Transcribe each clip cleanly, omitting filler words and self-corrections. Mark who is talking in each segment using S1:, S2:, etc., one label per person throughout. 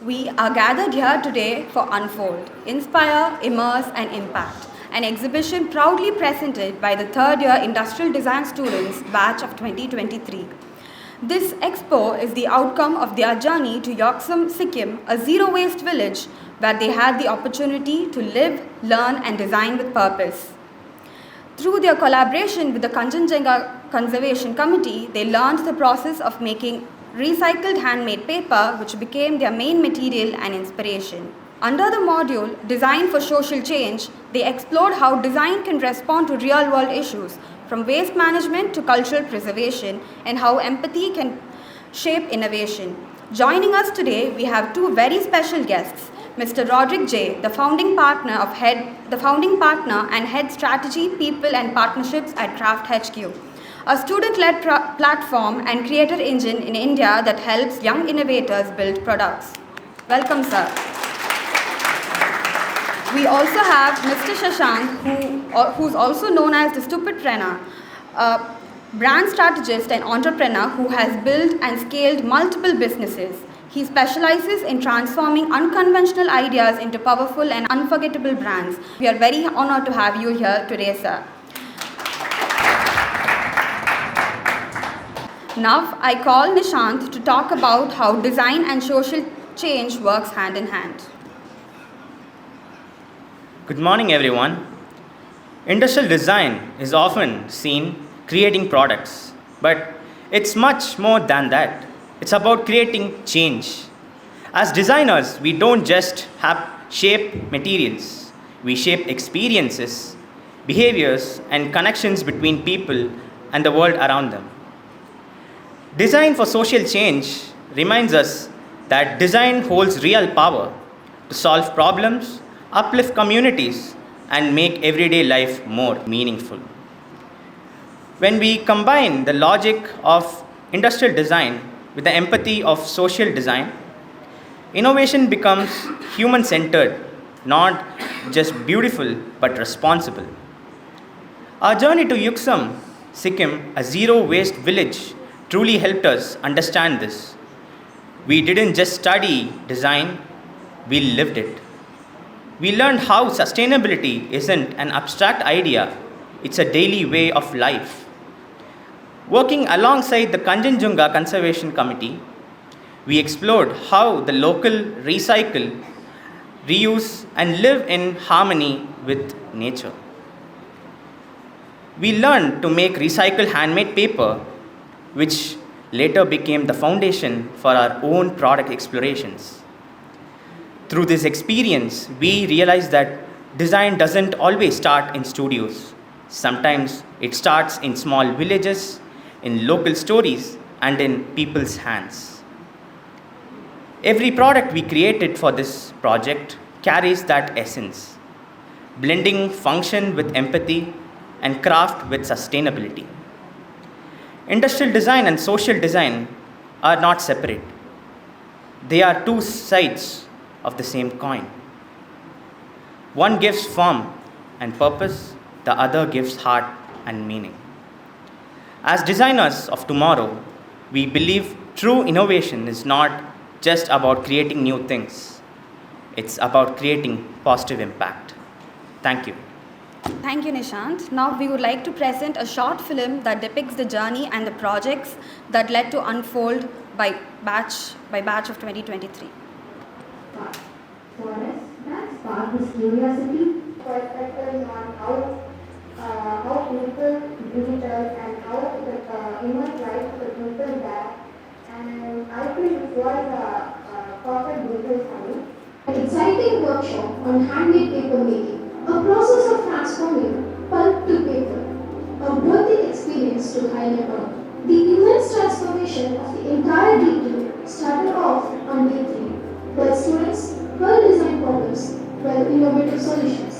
S1: We are gathered here today for Unfold, Inspire, Immerse and Impact, an exhibition proudly presented by the third year Industrial Design students batch of 2023. This expo is the outcome of their journey to Yoksum, Sikkim, a zero-waste village where they had the opportunity to live, learn and design with purpose. Through their collaboration with the Kanchenjunga Conservation Committee, they learned the process of making recycled handmade paper, which became their main material and inspiration. Under the module Design for Social Change, they explored how design can respond to real-world issues, from waste management to cultural preservation, and how empathy can shape innovation. Joining us today, we have two very special guests. Mr. Roderick J., the founding partner and head strategy, people and partnerships at Craft HQ, a student-led platform and creator engine in India that helps young innovators build products. Welcome, sir. We also have Mr. Shashank, who's also known as the Stupidpreneur, a brand strategist and entrepreneur who has built and scaled multiple businesses. He specializes in transforming unconventional ideas into powerful and unforgettable brands. We are very honored to have you here today, sir. Now, I call Nishant to talk about how design and social change works hand in hand.
S2: Good morning, everyone. Industrial design is often seen creating products, but it's much more than that. It's about creating change. As designers, we don't just shape materials. We shape experiences, behaviors, and connections between people and the world around them. Design for social change reminds us that design holds real power to solve problems, uplift communities, and make everyday life more meaningful. When we combine the logic of industrial design with the empathy of social design, innovation becomes human-centered, not just beautiful but responsible. Our journey to Yoksum, Sikkim, a zero-waste village, truly helped us understand this. We didn't just study design, we lived it. We learned how sustainability isn't an abstract idea, it's a daily way of life. Working alongside the Kanchenjunga Conservation Committee, we explored how the local recycle, reuse, and live in harmony with nature. We learned to make recycled handmade paper, which later became the foundation for our own product explorations. Through this experience, we realized that design doesn't always start in studios. Sometimes it starts in small villages, in local stories, and in people's hands. Every product we created for this project carries that essence, blending function with empathy and craft with sustainability. Industrial design and social design are not separate. They are two sides of the same coin. One gives form and purpose, the other gives heart and meaning. As designers of tomorrow, we believe true innovation is not just about creating new things. It's about creating positive impact. Thank you.
S1: Thank you, Nishant. Now we would like to present a short film that depicts the journey and the projects that led to Unfold by batch of 2023.
S3: For us, that sparked this curiosity, perspective on how people digital and how the immersive life of the people there. And I think it was a perfect visual for me.
S4: An exciting workshop on handmade paper making, a process of transforming pulp to paper, a worthy experience to highlight on. The immense transformation of the entire detail started off on day 3, where students 12 design problems, 12 innovative solutions.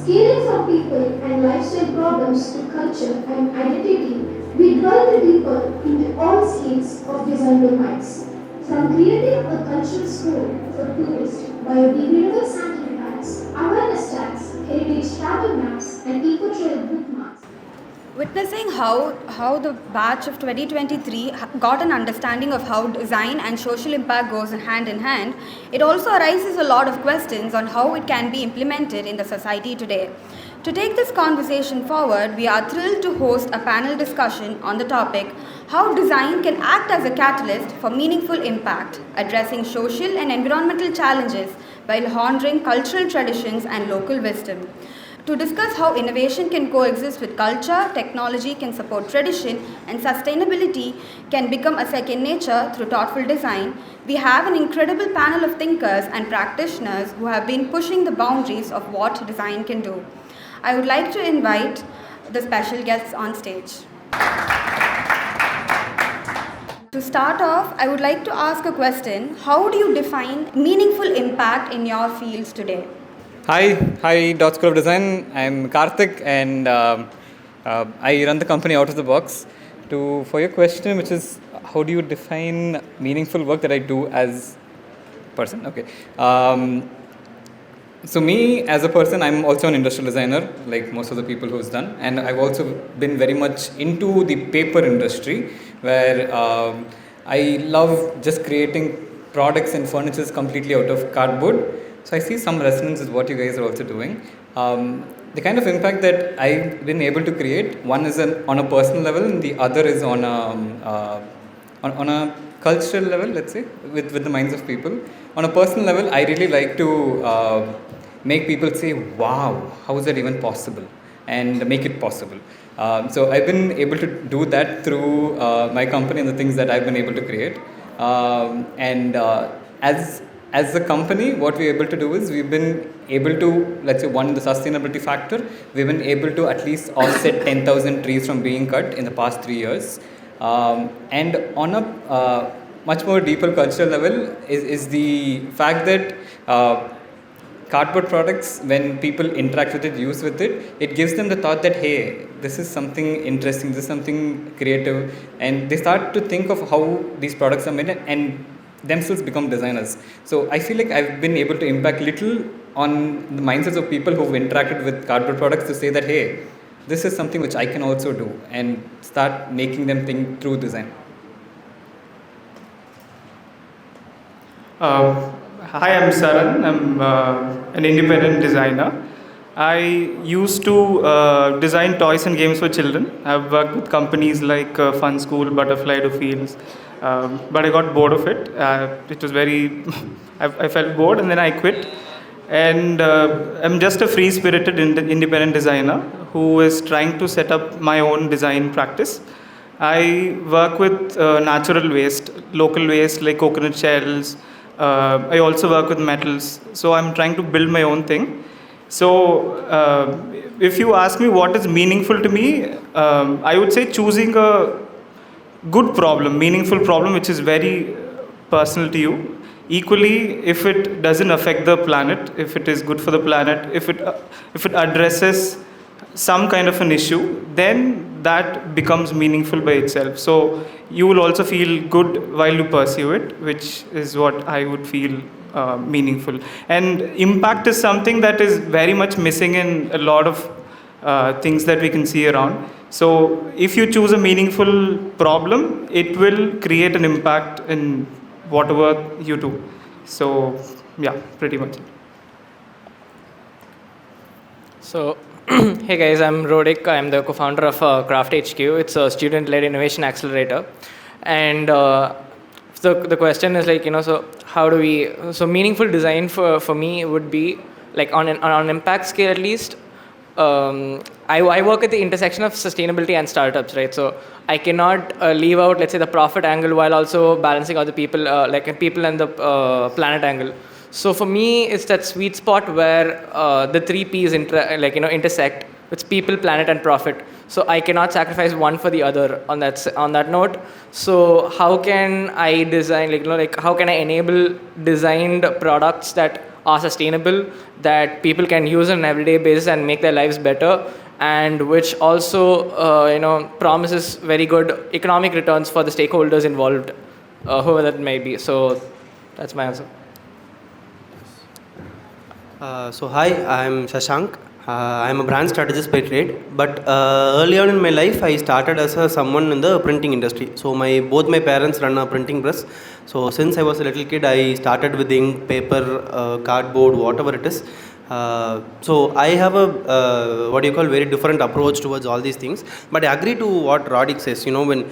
S4: Scaling from people and lifestyle problems to culture and identity, we delve deeper into all scales of design domains. From creating a cultural school for tourists, biodegradable sanitary pads, awareness tags, heritage travel maps, and eco-trail bookmarks.
S1: Witnessing how the batch of 2023 got an understanding of how design and social impact goes hand in hand, it also arises a lot of questions on how it can be implemented in the society today. To take this conversation forward, we are thrilled to host a panel discussion on the topic how design can act as a catalyst for meaningful impact, addressing social and environmental challenges while honoring cultural traditions and local wisdom. To discuss how innovation can coexist with culture, technology can support tradition, and sustainability can become a second nature through thoughtful design, we have an incredible panel of thinkers and practitioners who have been pushing the boundaries of what design can do. I would like to invite the special guests on stage. To start off, I would like to ask a question. How do you define meaningful impact in your fields today?
S5: Hi, Dot School of Design. I'm Karthik, and I run the company Out of the Box. For your question, which is how do you define meaningful work that I do as a person? Okay. So me as a person, I'm also an industrial designer, like most of the people who's done, and I've also been very much into the paper industry, where I love just creating products and furnitures completely out of cardboard. So I see some resonance with what you guys are also doing. The kind of impact that I've been able to create, one is on a personal level, and the other is on a cultural level, let's say, with the minds of people. On a personal level, I really like to make people say, wow, how is that even possible? And make it possible. So I've been able to do that through my company and the things that I've been able to create. As a company, what we're able to do is we've been able to, let's say, the sustainability factor, we've been able to at least offset 10,000 trees from being cut in the past 3 years. And on a much more deeper cultural level is the fact that cardboard products, when people interact with it, use with it, it gives them the thought that, hey, this is something interesting, this is something creative, and they start to think of how these products are made and themselves become designers. So I feel like I've been able to impact little on the mindsets of people who've interacted with cardboard products to say that, hey, this is something which I can also do, and start making them think through design.
S6: Hi, I'm Saran. I'm an independent designer. I used to design toys and games for children. I've worked with companies like Fun School, Butterfly to Fields, but I got bored of it. It was I felt bored, and then I quit. And I'm just a free-spirited independent designer who is trying to set up my own design practice. I work with natural waste, local waste like coconut shells. I also work with metals. So I'm trying to build my own thing. So if you ask me what is meaningful to me, I would say choosing a good problem, meaningful problem, which is very personal to you. Equally, if it doesn't affect the planet, if it is good for the planet, if it addresses some kind of an issue, then that becomes meaningful by itself. So you will also feel good while you pursue it, which is what I would feel meaningful. And impact is something that is very much missing in a lot of things that we can see around. So if you choose a meaningful problem, it will create an impact in whatever you do. So yeah, pretty much.
S7: So hey guys, I'm Rodik. I'm the co-founder of Craft HQ. It's a student-led innovation accelerator. And the question is like, so how do we, so meaningful design for me would be like on an impact scale at least. I work at the intersection of sustainability and startups, right? So I cannot leave out, let's say, the profit angle while also balancing out the people, like people and the planet angle. So for me, it's that sweet spot where the three P's intersect. It's people, planet, and profit. So I cannot sacrifice one for the other on that note. So how can I design, how can I enable designed products that are sustainable, that people can use on an everyday basis and make their lives better, and which also promises very good economic returns for the stakeholders involved, whoever that may be. So that's my answer.
S8: So hi, I'm Shashank. I'm a brand strategist by trade, but early on in my life, I started as someone in the printing industry. So both my parents run a printing press. So since I was a little kid, I started with ink, paper, cardboard, whatever it is. So I have a what do you call very different approach towards all these things. But I agree to what Roddick says. You know, when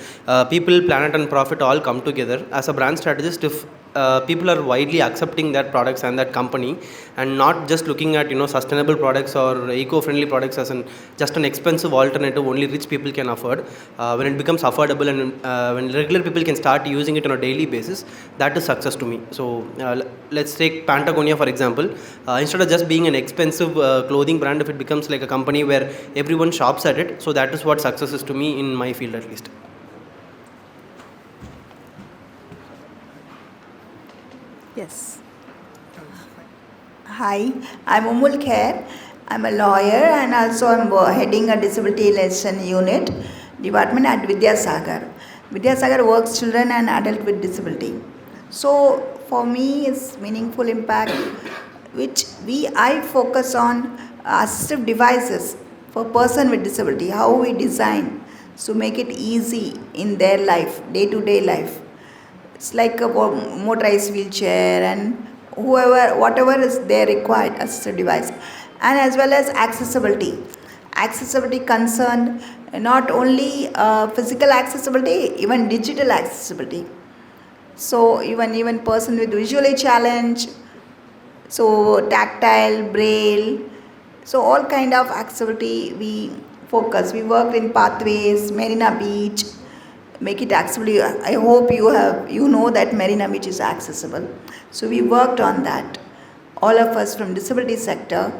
S8: people, planet, and profit all come together as a brand strategist, if people are widely accepting that products and that company and not just looking at sustainable products or eco-friendly products as just an expensive alternative only rich people can afford, when it becomes affordable and when regular people can start using it on a daily basis, that is success to me. So let's take Patagonia for example. Instead of just being an expensive clothing brand, if it becomes like a company where everyone shops at it, so that is what success is to me in my field at least.
S9: Yes. Hi, I'm Umul Khair. I'm a lawyer and also I'm heading a disability relation unit department at Vidyasagar. Vidyasagar works children and adults with disability. So for me, it's meaningful impact, which I focus on assistive devices for person with disability. How we design to make it easy in their life, day-to-day life. It's like a motorized wheelchair and whatever is there required assistive device, and as well as accessibility. Accessibility concerned not only physical accessibility, even digital accessibility. So even person with visually challenged, so tactile, braille, so all kind of accessibility we focus. We worked in Pathways, Marina Beach, make it accessible. I hope you know that Marina Beach is accessible. So we worked on that, all of us from disability sector,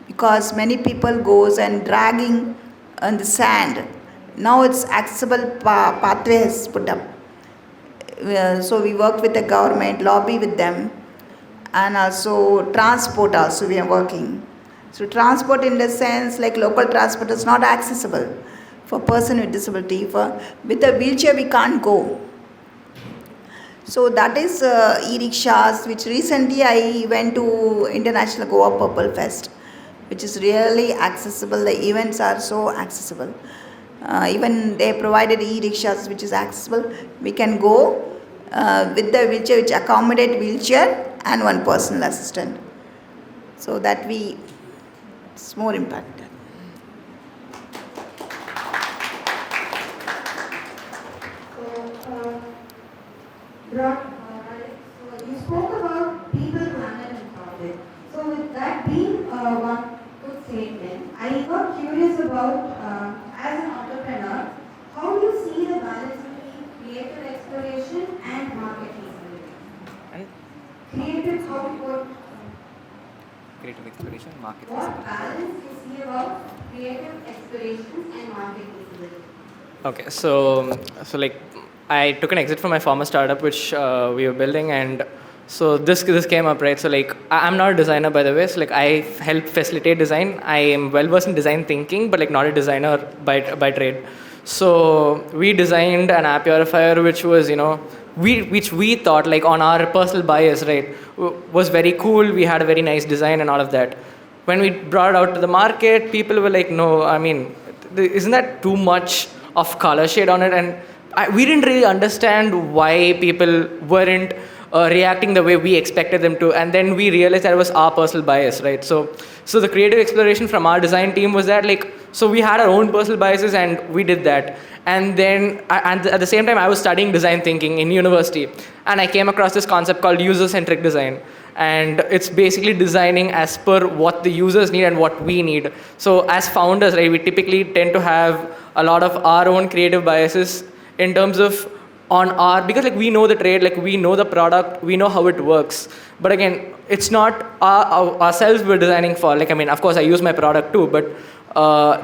S9: because many people goes and dragging on the sand. Now it's accessible pathway has put up. So we worked with the government, lobby with them, and also transport also we are working. So transport in the sense like local transport is not accessible for person with disability. With a wheelchair we can't go. So that is e-rickshaws, which recently I went to International Goa Purple Fest, which is really accessible. The events are so accessible. Even they provided e-rickshaws which is accessible. We can go with the wheelchair, which accommodate wheelchair and one personal assistant. So that it's more impacted.
S3: So you spoke about people, planet and profit. So with that being one good statement, I got curious about, as an entrepreneur, how do you see the balance between creative exploration and market feasibility? Creative, how to put
S5: Creative exploration, market
S3: what
S5: feasibility.
S3: balance you see about creative exploration and market feasibility?
S7: Okay, so like I took an exit from my former startup, which we were building, and so this came up, right? So like I'm not a designer, by the way. So like I help facilitate design. I am well versed in design thinking, but like not a designer by trade. So we designed an app purifier, which was which we thought, like, on our personal bias, right, was very cool. We had a very nice design and all of that. When we brought it out to the market, people were like, no, I mean, isn't that too much of color shade on it? And we didn't really understand why people weren't reacting the way we expected them to. And then we realized that it was our personal bias, right? So the creative exploration from our design team was that, like, so we had our own personal biases and we did that. And then and at the same time, I was studying design thinking in university, and I came across this concept called user-centric design. And it's basically designing as per what the users need and what we need. So as founders, right, we typically tend to have a lot of our own creative biases in terms of because like we know the trade, like we know the product, we know how it works. But again, it's not ourselves we're designing for. Like, I mean, of course I use my product too, but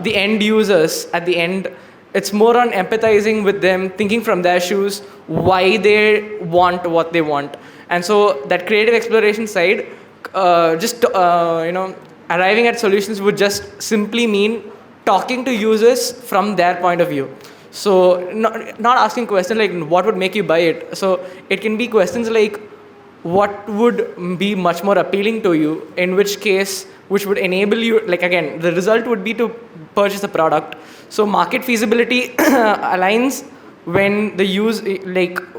S7: the end users at the end, it's more on empathizing with them, thinking from their shoes, why they want what they want. And so that creative exploration side, arriving at solutions would just simply mean talking to users from their point of view. So not asking questions like what would make you buy it. So it can be questions like, what would be much more appealing to you, in which case, which would enable you, like again, the result would be to purchase the product. So market feasibility aligns when the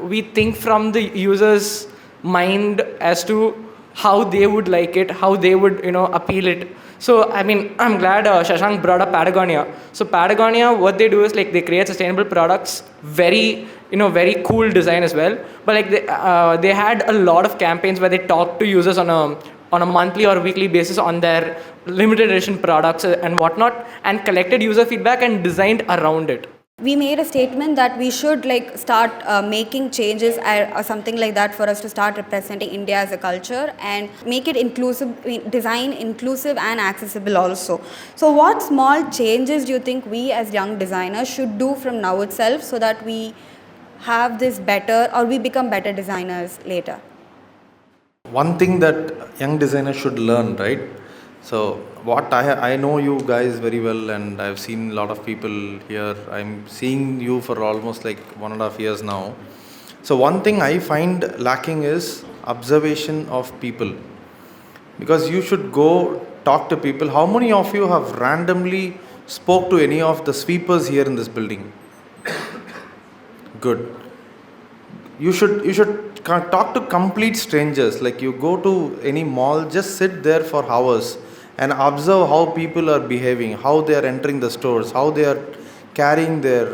S7: we think from the user's mind as to how they would like it, how they would, appeal it. So, I mean, I'm glad Shashank brought up Patagonia. So Patagonia, what they do is like they create sustainable products, very cool design as well. But like they had a lot of campaigns where they talked to users on a monthly or weekly basis on their limited edition products and whatnot, and collected user feedback and designed around it.
S1: We made a statement that we should start making changes or something like that for us to start representing India as a culture and make it inclusive, design inclusive and accessible also. So what small changes do you think we as young designers should do from now itself so that we have this better, or we become better designers later?
S10: One thing that young designers should learn, right? So what I know you guys very well, and I've seen a lot of people here. I'm seeing you for almost like 1.5 years now. So one thing I find lacking is observation of people, because you should go talk to people. How many of you have randomly spoke to any of the sweepers here in this building? Good. You should talk to complete strangers. Like you go to any mall, just sit there for hours and observe how people are behaving, how they are entering the stores, how they are carrying their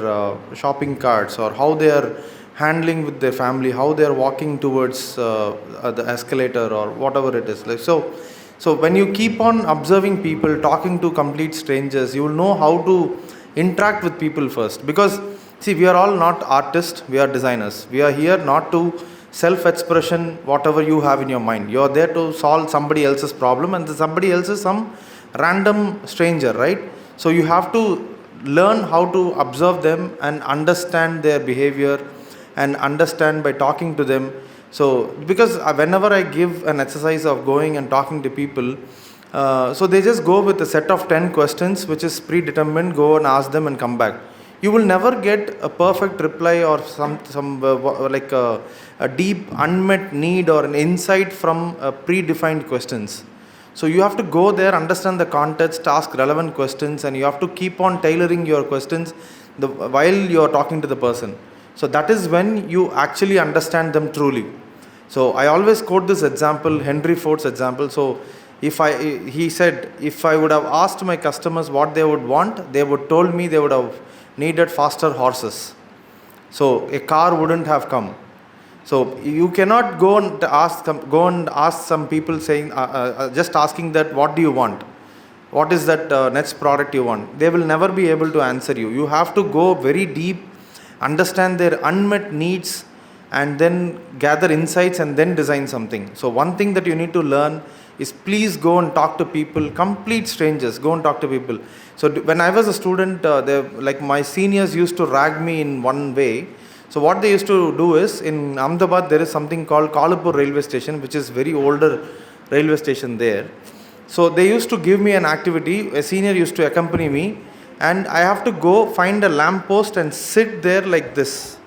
S10: shopping carts, or how they are handling with their family, how they are walking towards the escalator or whatever it is. Like so when you keep on observing people, talking to complete strangers, you will know how to interact with people first. Because see, we are all not artists, we are designers. We are here not to self-expression, whatever you have in your mind. You are there to solve somebody else's problem, and somebody else is some random stranger, right? So you have to learn how to observe them and understand their behavior and understand by talking to them. So because whenever I give an exercise of going and talking to people, so they just go with a set of 10 questions which is predetermined, go and ask them and come back. You will never get a perfect reply or some a deep unmet need or an insight from predefined questions. So you have to go there, understand the context, ask relevant questions, and you have to keep on tailoring your questions while you are talking to the person. So that is when you actually understand them truly. So I always quote this example, Henry Ford's example. So he said, if I would have asked my customers what they would want, they would told me they would have needed faster horses. So a car wouldn't have come. So you cannot go and ask some people saying, just asking that what do you want? What is that next product you want? They will never be able to answer you. You have to go very deep, understand their unmet needs, and then gather insights and then design something. So one thing that you need to learn is please go and talk to people, complete strangers, go and talk to people. So when I was a student, my seniors used to rag me in one way. So what they used to do is, in Ahmedabad there is something called Kalapur railway station, which is very older railway station there. So they used to give me an activity, a senior used to accompany me, and I have to go find a lamp post and sit there like this,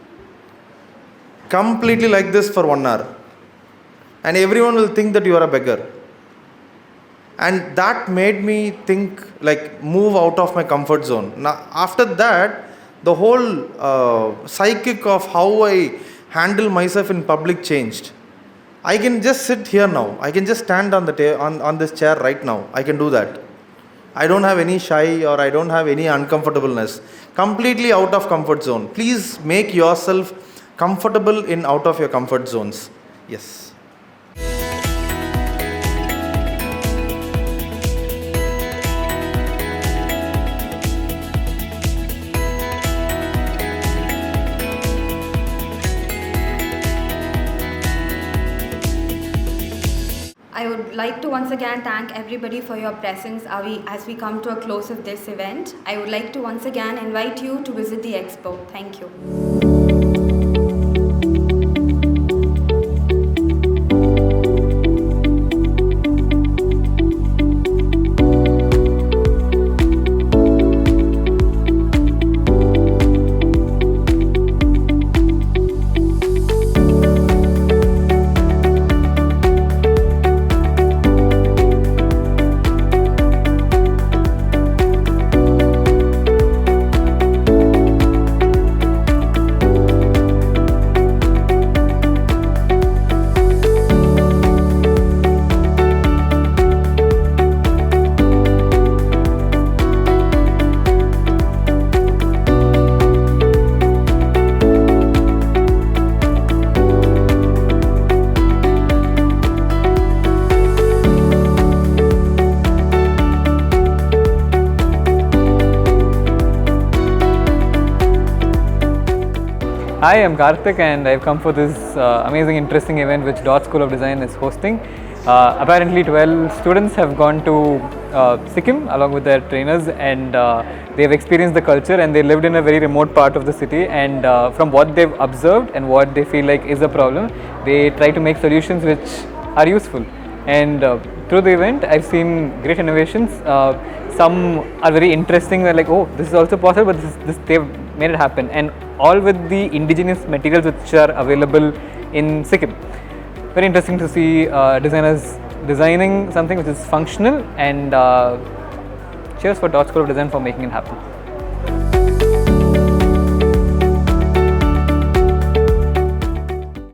S10: completely like this for 1 hour. And everyone will think that you are a beggar. And that made me think, move out of my comfort zone. Now, after that, the whole psychic of how I handle myself in public changed. I can just sit here now. I can just stand on on this chair right now. I can do that. I don't have any shy or I don't have any uncomfortableness. Completely out of comfort zone. Please make yourself comfortable in out of your comfort zones. Yes.
S1: I would like to once again thank everybody for your presence as we come to a close of this event. I would like to once again invite you to visit the Expo. Thank you.
S11: Hi, I'm Karthik and I've come for this amazing, interesting event which Dot School of Design is hosting. Apparently 12 students have gone to Sikkim along with their trainers, and they've experienced the culture, and they lived in a very remote part of the city, and from what they've observed and what they feel like is a problem, they try to make solutions which are useful. And through the event I've seen great innovations. Some are very interesting, they're like, oh, this is also possible, but this they've made it happen, and all with the indigenous materials which are available in Sikkim. Very interesting to see designers designing something which is functional, and cheers for Dot School of Design for making it happen.